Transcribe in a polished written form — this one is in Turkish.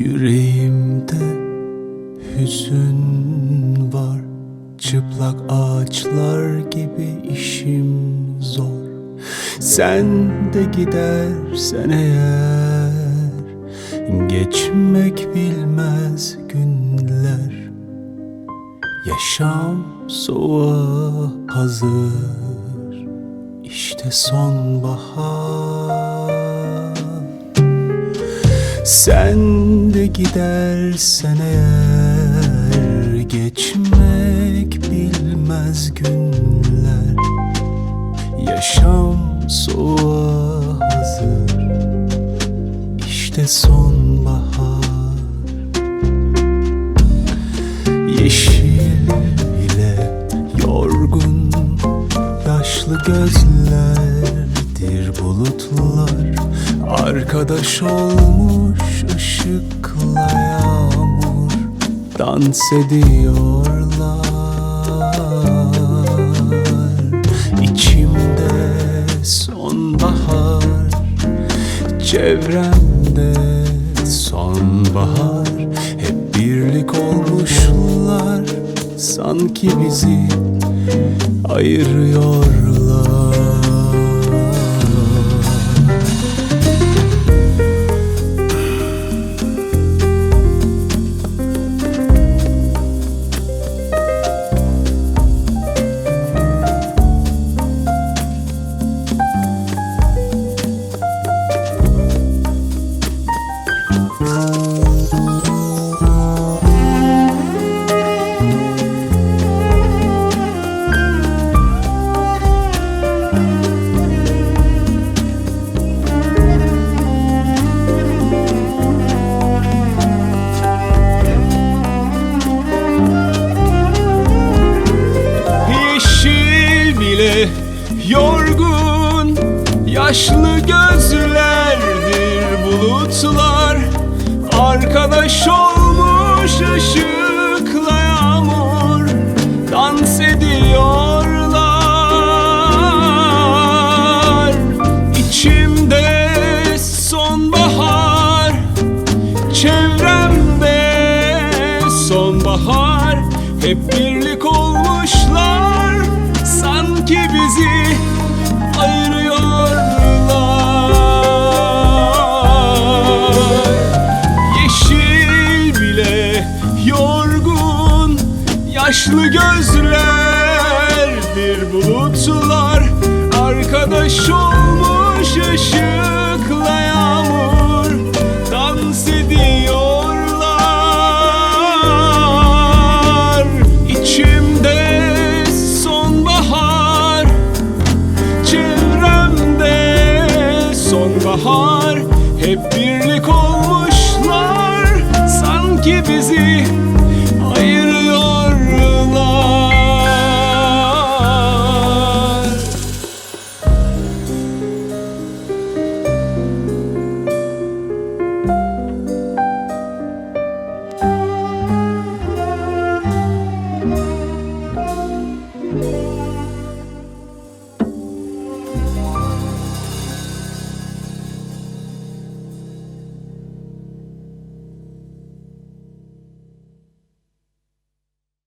Yüreğimde hüzün var, çıplak ağaçlar gibi işim zor. Sen de gidersen eğer, geçmek bilmez günler. Yaşam soğuğa hazır, işte sonbahar. Sen de gidersen eğer, geçmek bilmez günler. Yaşam soğuğa hazır, işte sonbahar. Yeşil bile yorgun, yaşlı gözlerdir bulutlar. Arkadaş olmuş ışıkla yağmur, dans ediyorlar. İçimde sonbahar, çevremde sonbahar. Hep birlik olmuşlar, sanki bizi ayırıyorlar. Yorgun, yaşlı gözlerdir bulutlar. Arkadaş olmuş ışıkla yağmur, dans ediyorlar. İçimde sonbahar, çevremde sonbahar. Hep birlik olmuşlar, sanki bizi ayırıyorlar. Yeşil bile yorgun, yaşlı gözlerdir bulutlar. Arkadaş olmuş ışıkla